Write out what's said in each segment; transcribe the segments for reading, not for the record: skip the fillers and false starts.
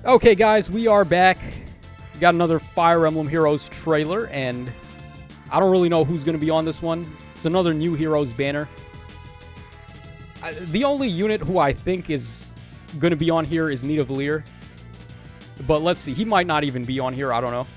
Okay, guys, we are back. We got another Fire Emblem Heroes trailer, and I don't really know who's going to be on this one. It's another new Heroes banner. The only unit who I think is going to be on here is Nita. But let's see. He might not even be on here. I don't know.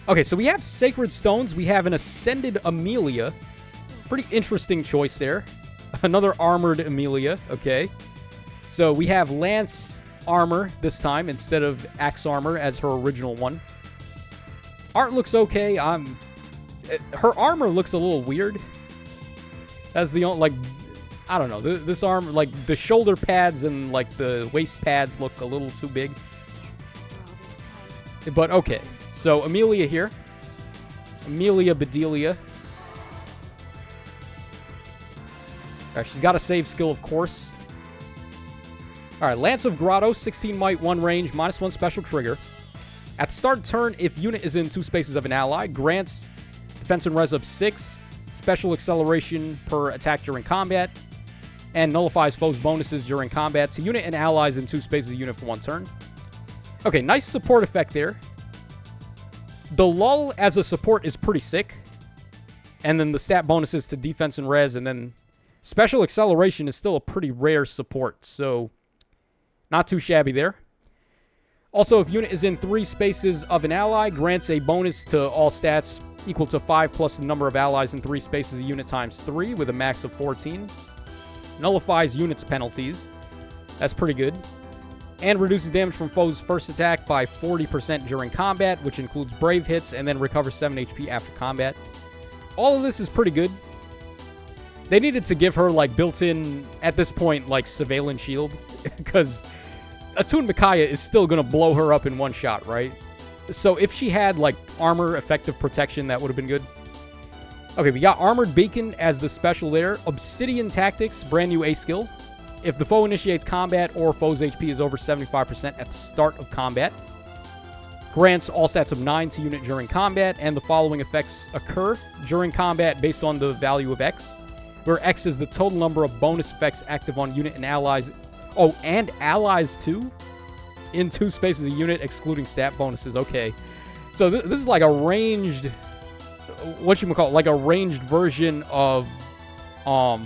Okay, so we have Sacred Stones. We have an Ascended Amelia. Pretty interesting choice there. Another Armored Amelia. Okay. So we have Lance Armor this time instead of Axe Armor as her original one. Art looks okay. Her armor looks a little weird. That's the only, like, I don't know. This armor, like, the shoulder pads and, like, the waist pads look a little too big. But, okay. So, Amelia here. Amelia Bedelia. Alright, she's got a save skill, of course. Alright, Lance of Grotto, 16 might, 1 range, -1 special trigger. At the start of turn, if unit is in 2 spaces of an ally, grants defense and res of 6, special acceleration per attack during combat, and nullifies foes' bonuses during combat to unit and allies in 2 spaces of unit for 1 turn. Okay, nice support effect there. The lull as a support is pretty sick. And then the stat bonuses to defense and res, and then special acceleration is still a pretty rare support, so not too shabby there. Also, if unit is in 3 spaces of an ally, grants a bonus to all stats equal to 5 plus the number of allies in 3 spaces of unit times 3 with a max of 14. Nullifies units penalties. That's pretty good. And reduces damage from foes' first attack by 40% during combat, which includes brave hits, and then recovers 7 HP after combat. All of this is pretty good. They needed to give her, like, built-in, at this point, like, surveillance shield, because Attuned Micaiah is still going to blow her up in one shot, right? So if she had, like, armor effective protection, that would have been good. Okay, we got Armored Beacon as the special there. Obsidian Tactics, brand new A skill. If the foe initiates combat or foe's HP is over 75% at the start of combat, grants all stats of 9 to unit during combat, and the following effects occur during combat based on the value of X, where X is the total number of bonus effects active on unit and allies. Oh, and allies too? In 2 spaces a unit, excluding stat bonuses. Okay. So this is like a ranged, whatchamacallit, like a ranged version of, what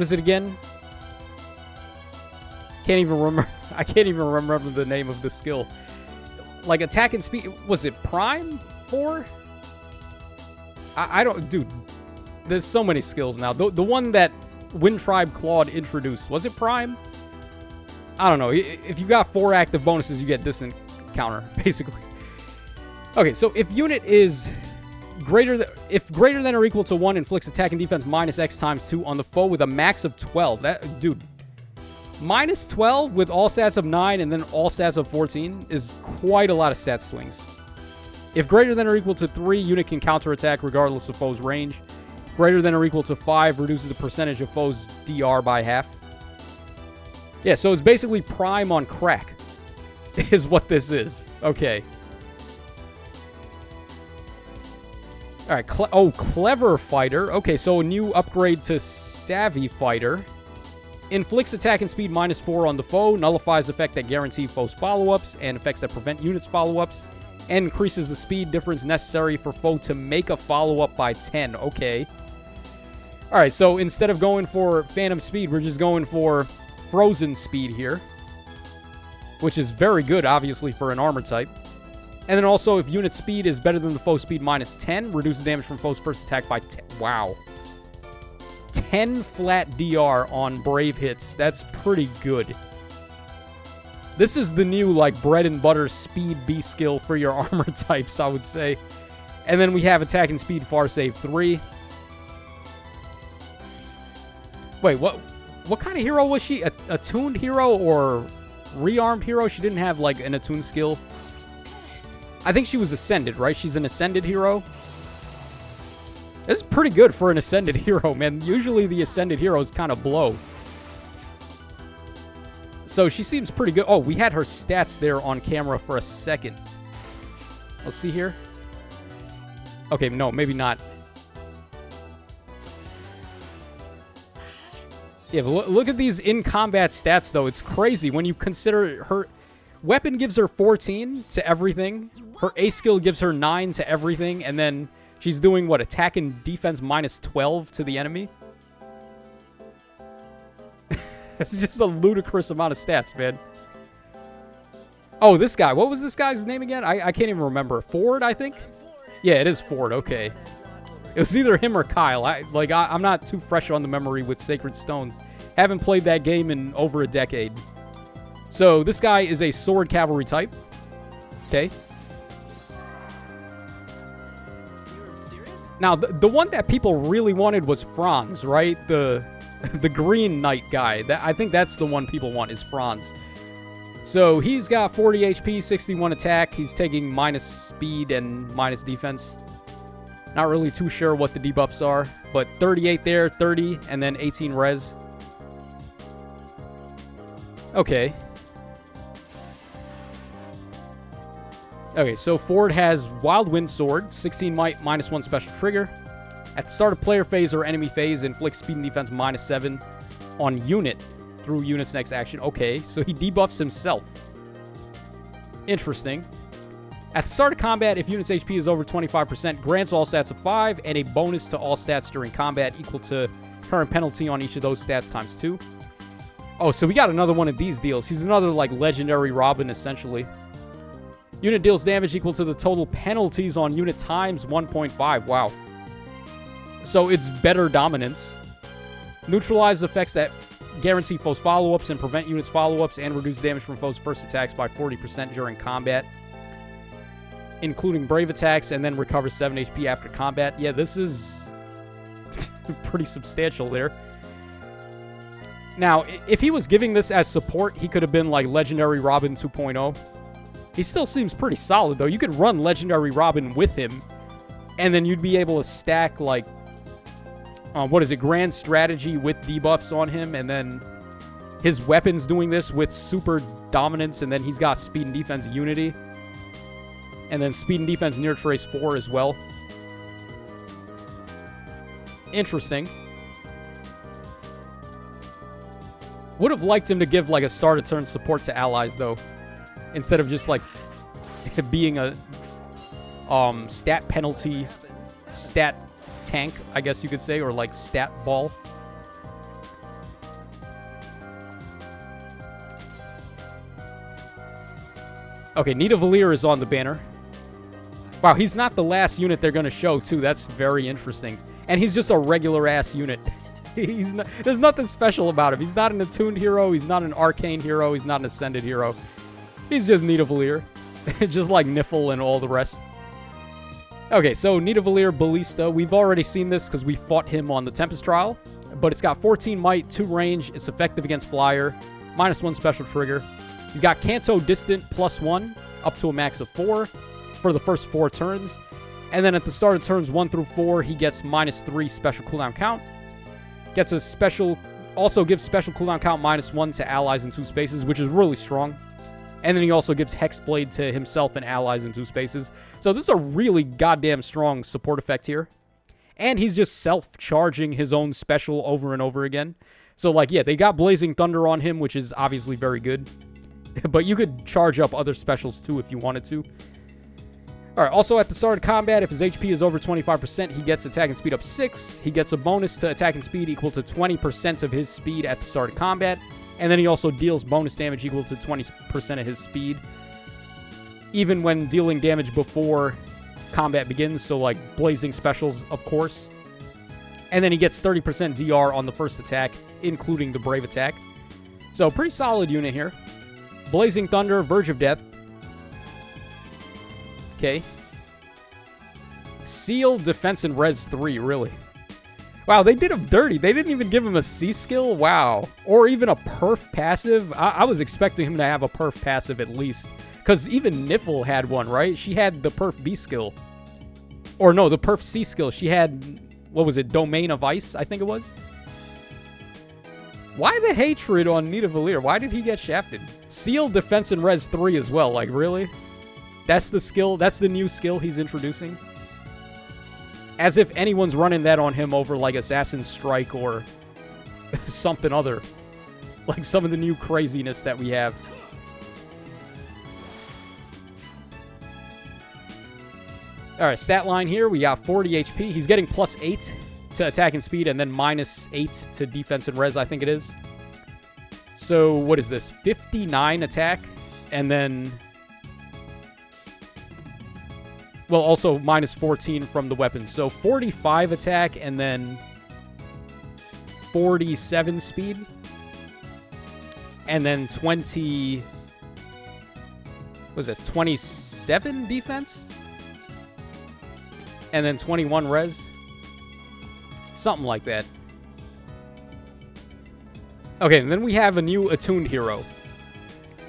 is it again? Can't even remember. I can't even remember the name of the skill. Like attack and speed. Was it Prime 4? I don't, dude. There's so many skills now. The one that Wind Tribe Claude introduced, was it Prime? I don't know. If you got 4 active bonuses, you get distant counter, basically. Okay, so if unit is greater than or equal to 1, inflicts attack and defense minus X times 2 on the foe with a max of 12. That, dude, minus 12 with all stats of 9 and then all stats of 14 is quite a lot of stat swings. If greater than or equal to 3, unit can counterattack regardless of foe's range. Greater than or equal to 5 reduces the percentage of foe's DR by half. Yeah, so it's basically Prime on crack, is what this is. Okay. Alright, Clever Fighter. Okay, so a new upgrade to Savvy Fighter. Inflicts attack and speed -4 on the foe, nullifies effect that guarantee foe's follow-ups, and effects that prevent units' follow-ups, and increases the speed difference necessary for foe to make a follow-up by 10. Okay. Alright, so instead of going for Phantom Speed, we're just going for Frozen Speed here, which is very good, obviously, for an armor type. And then also, if unit speed is better than the foe speed -10, reduces damage from foe's first attack by 10. Wow. 10 flat DR on brave hits. That's pretty good. This is the new, like, bread and butter speed B skill for your armor types, I would say. And then we have attack and speed far save 3. Wait, what kind of hero was she? Attuned hero or rearmed hero? She didn't have, like, an attuned skill. I think she was Ascended, right? She's an Ascended hero. This is pretty good for an Ascended hero, man. Usually the Ascended heroes kind of blow. So she seems pretty good. Oh, we had her stats there on camera for a second. Let's see here. Okay, no, maybe not. Yeah, but look at these in-combat stats, though. It's crazy when you consider her... Weapon gives her 14 to everything. Her A skill gives her 9 to everything. And then she's doing, what, attack and defense minus 12 to the enemy? It's just a ludicrous amount of stats, man. Oh, this guy. What was this guy's name again? I can't even remember. Ford, I think? Yeah, it is Ford. Okay. It was either him or Kyle. I'm not too fresh on the memory with Sacred Stones. Haven't played that game in over a decade. So, this guy is a sword cavalry type. Okay. Now, the one that people really wanted was Franz, right? The green knight guy. I think that's the one people want, is Franz. So, he's got 40 HP, 61 attack. He's taking minus speed and minus defense. Not really too sure what the debuffs are, but 38 there, 30, and then 18 res. Okay. Okay, so Ford has Wild Wind Sword, 16 might, minus 1 special trigger. At the start of player phase or enemy phase, inflicts speed and defense minus 7 on unit through unit's next action. Okay, so he debuffs himself. Interesting. At the start of combat, if unit's HP is over 25%, grants all stats of 5 and a bonus to all stats during combat equal to current penalty on each of those stats times 2. Oh, so we got another one of these deals. He's another, like, legendary Robin, essentially. Unit deals damage equal to the total penalties on unit times 1.5. Wow. So it's better dominance. Neutralize effects that guarantee foes follow-ups and prevent units follow-ups and reduce damage from foes' first attacks by 40% during combat, including brave attacks, and then recovers 7 HP after combat. Yeah, this is pretty substantial there. Now, if he was giving this as support, he could have been like Legendary Robin 2.0. He still seems pretty solid, though. You could run Legendary Robin with him, and then you'd be able to stack, like, what is it, Grand Strategy with debuffs on him, and then his weapons doing this with super dominance, and then he's got speed and defense unity, and then speed and defense near trace 4 as well. Interesting. Would have liked him to give, like, a start of turn support to allies, though, instead of just, like, being a stat penalty, stat tank, I guess you could say, or, like, stat ball. Okay, Nita Valier is on the banner. Wow, he's not the last unit they're going to show, too. That's very interesting. And he's just a regular-ass unit. There's nothing special about him. He's not an attuned hero. He's not an arcane hero. He's not an ascended hero. He's just Nita Valier. Just like Niffle and all the rest. Okay, so Nita Valier Ballista. We've already seen this because we fought him on the Tempest Trial. But it's got 14 might, 2 range. It's effective against flyer. -1 special trigger. He's got Canto Distant +1 up to a max of 4 for the first 4 turns. And then at the start of turns 1 through 4, he gets -3 special cooldown count. Gets a special, also gives special cooldown count -1 to allies in 2 spaces, which is really strong. And then he also gives Hexblade to himself and allies in 2 spaces. So this is a really goddamn strong support effect here. And he's just self-charging his own special over and over again. So, like, yeah, they got Blazing Thunder on him, which is obviously very good. But you could charge up other specials too if you wanted to. Alright, also at the start of combat, if his HP is over 25%, he gets attack and speed up 6. He gets a bonus to attack and speed equal to 20% of his speed at the start of combat. And then he also deals bonus damage equal to 20% of his speed, even when dealing damage before combat begins, so like blazing specials, of course. And then he gets 30% DR on the first attack, including the brave attack. So pretty solid unit here. Blazing Thunder, Verge of Death. Okay. Seal, Defense, and Res 3, really. Wow, they did him dirty. They didn't even give him a C skill? Wow. Or even a perf passive. I was expecting him to have a perf passive at least. Because even Niffle had one, right? She had the perf B skill. Or no, the perf C skill. She had, what was it, Domain of Ice, I think it was? Why the hatred on Nita Valier? Why did he get shafted? Seal, Defense, and Res 3 as well. Like, really? That's the skill? That's the new skill he's introducing? As if anyone's running that on him over, like, Assassin's Strike or something other. Like some of the new craziness that we have. Alright, stat line here. We got 40 HP. He's getting +8 to attack and speed, and then -8 to defense and res, I think it is. So, what is this? 59 attack, and then... Well, also -14 from the weapons. So, 45 attack, and then 47 speed. And then 20... What was it? 27 defense? And then 21 res. Something like that. Okay, and then we have a new Attuned hero.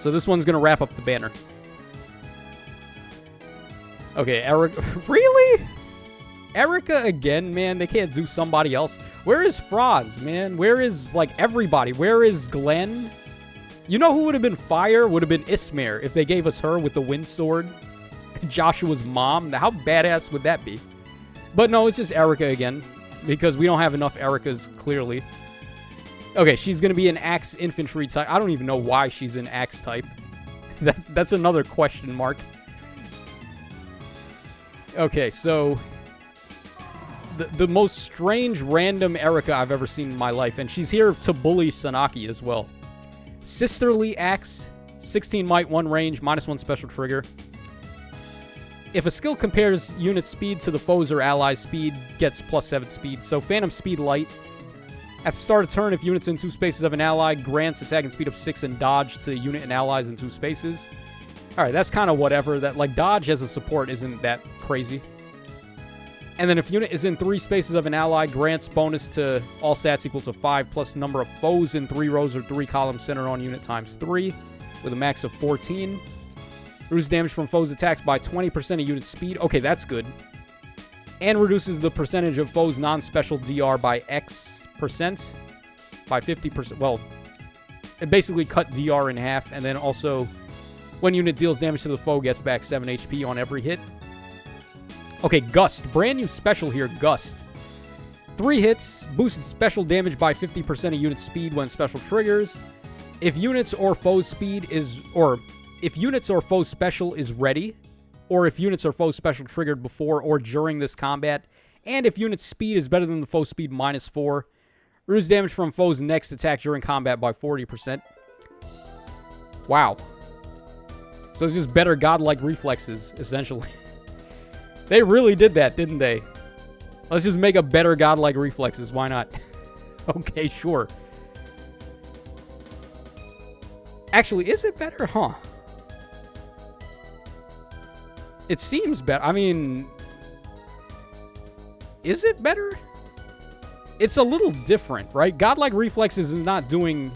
So this one's going to wrap up the banner. Okay, Eirika. Really? Eirika again, man? They can't do somebody else? Where is Franz, man? Where is, like, everybody? Where is Glenn? You know who would have been fire? Would have been Ismare if they gave us her with the wind sword. Joshua's mom. How badass would that be? But no, it's just Eirika again. Because we don't have enough Eirikas, clearly. Okay, she's going to be an Axe Infantry type. I don't even know why she's an Axe type. That's another question mark. Okay, so... The most strange random Eirika I've ever seen in my life. And she's here to bully Sanaki as well. Sisterly Axe. 16 might, 1 range, -1 special trigger. If a skill compares unit speed to the foe's or ally's speed, gets +7 speed. So Phantom Speed Light. At the start of turn, if units in 2 spaces of an ally, grants attack and speed of 6 and dodge to unit and allies in 2 spaces. Alright, that's kind of whatever. That, like, dodge as a support isn't that crazy. And then if unit is in 3 spaces of an ally, grants bonus to all stats equal to 5 plus number of foes in 3 rows or 3 columns centered on unit times 3 with a max of 14. Reduces damage from foes' attacks by 20% of unit speed. Okay, that's good. And reduces the percentage of foes' non-special DR by X%. By 50%. Well, it basically cut DR in half. And then also, when unit deals damage to the foe, gets back 7 HP on every hit. Okay, Gust. Brand new special here, Gust. 3 hits. Boosts special damage by 50% of unit speed when special triggers. If units or foes' speed is... Or... If units or foes special is ready, or if units or foes special triggered before or during this combat, and if unit's speed is better than the foe's speed -4, reduce damage from foes' next attack during combat by 40%. Wow. So it's just better godlike reflexes, essentially. They really did that, didn't they? Let's just make a better godlike reflexes. Why not? Okay, sure. Actually, is it better? Huh. It seems better. I mean, is it better? It's a little different, right? Godlike reflexes is not doing...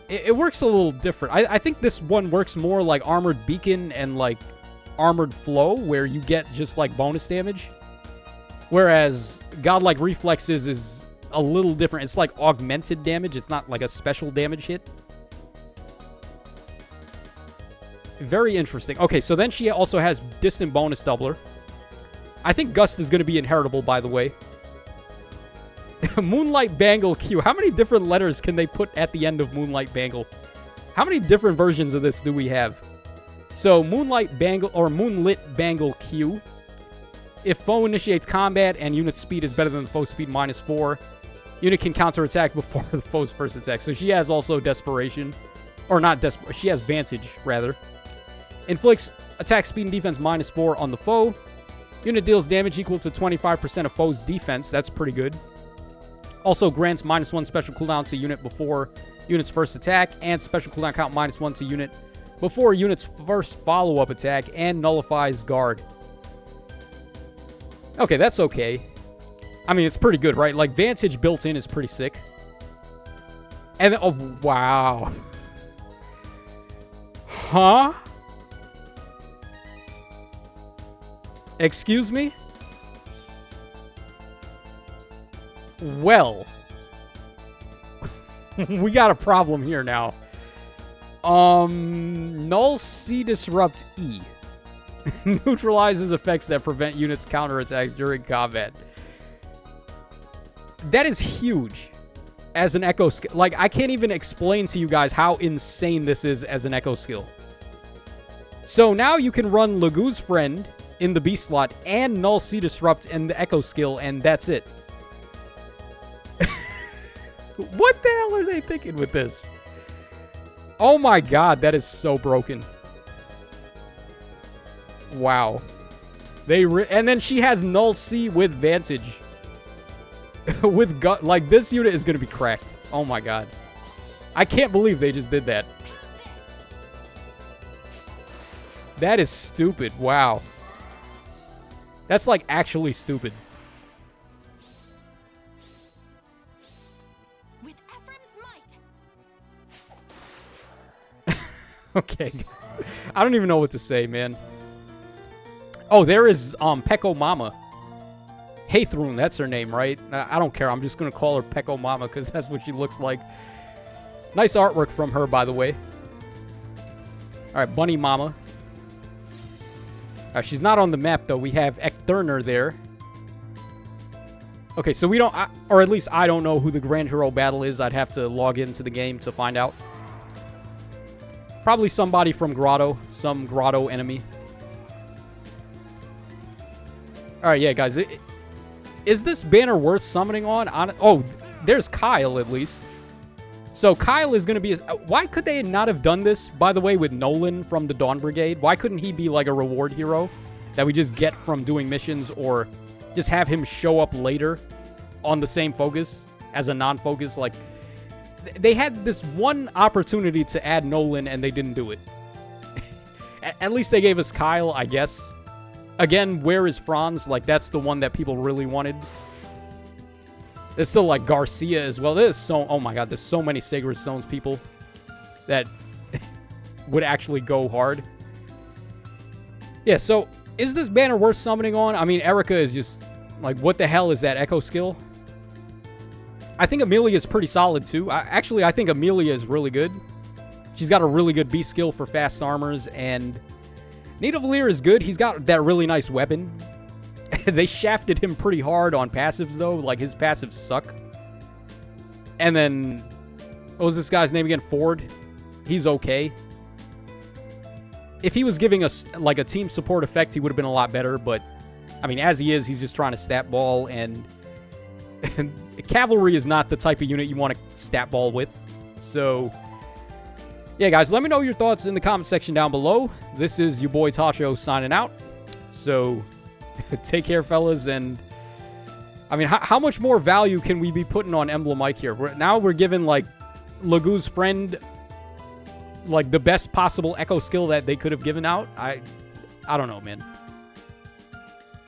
It works a little different. I think this one works more like Armored Beacon and like Armored Flow, where you get just like bonus damage. Whereas Godlike Reflexes is a little different. It's like augmented damage. It's not like a special damage hit. Very interesting. Okay, so then she also has Distant Bonus Doubler. I think Gust is going to be inheritable, by the way. Moonlight Bangle Q. How many different letters can they put at the end of Moonlight Bangle? How many different versions of this do we have? So, Moonlight Bangle, or Moonlit Bangle Q. If foe initiates combat and unit speed is better than the foe's speed -4, unit can counterattack before the foe's first attack. So she has also Desperation. Or not Desperation. She has Vantage, rather. Inflicts attack speed and defense -4 on the foe. Unit deals damage equal to 25% of foe's defense. That's pretty good. Also grants -1 special cooldown to unit before unit's first attack, and special cooldown count -1 to unit before unit's first follow-up attack, and nullifies guard. Okay, that's okay. I mean, it's pretty good, right? Like, Vantage built in is pretty sick. And, oh, wow. Huh? Excuse me? Well. We got a problem here now. Null C Disrupt E. Neutralizes effects that prevent units' counterattacks during combat. That is huge as an echo skill. Like, I can't even explain to you guys how insane this is as an echo skill. So now you can run Lagoo's Friend in the B slot and Null Sea Disrupt in the echo skill, and that's it. What the hell are they thinking with this? Oh my god, that is so broken. Wow. And then she has Null Sea with Vantage. With gut, like, this unit is gonna be cracked. Oh my god. I can't believe they just did that. That is stupid. Wow. That's, like, actually stupid. With Ephraim's might. Okay. I don't even know what to say, man. Oh, there is Peko Mama. Haythrun, that's her name, right? I don't care. I'm just going to call her Peko Mama because that's what she looks like. Nice artwork from her, by the way. All right, Bunny Mama. She's not on the map, though. We have Ekthurner there. Okay, so we don't... or at least I don't know who the Grand Hero battle is. I'd have to log into the game to find out. Probably somebody from Grotto. Some Grotto enemy. Alright, yeah, guys. Is this banner worth summoning on? Oh, there's Kyle, at least. So Kyle is going to be... Why could they not have done this, by the way, with Nolan from the Dawn Brigade? Why couldn't he be like a reward hero that we just get from doing missions, or just have him show up later on the same focus as a non-focus? Like, they had this one opportunity to add Nolan, and they didn't do it. At least they gave us Kyle, I guess. Again, where is Franz? Like, that's the one that people really wanted. There's still, like, Garcia as well. There's so... Oh, my God. There's so many Sacred Stones people that would actually go hard. Yeah, so is this banner worth summoning on? I mean, Eirika is just... Like, what the hell is that echo skill? I think Amelia is pretty solid, too. Actually, I think Amelia is really good. She's got a really good B skill for fast armors, and... Nidavellir is good. He's got that really nice weapon. They shafted him pretty hard on passives, though. Like, his passives suck. And then... What was this guy's name again? Ford. He's okay. If he was giving us, like, a team support effect, he would have been a lot better. But, I mean, as he is, he's just trying to stat ball. And Cavalry is not the type of unit you want to stat ball with. So... Yeah, guys, let me know your thoughts in the comment section down below. This is your boy Tasho signing out. So, take care, fellas. And, I mean, how much more value can we be putting on Emblem Mike here? Now we're giving, like, Lagoo's Friend, like, the best possible echo skill that they could have given out. I don't know, man.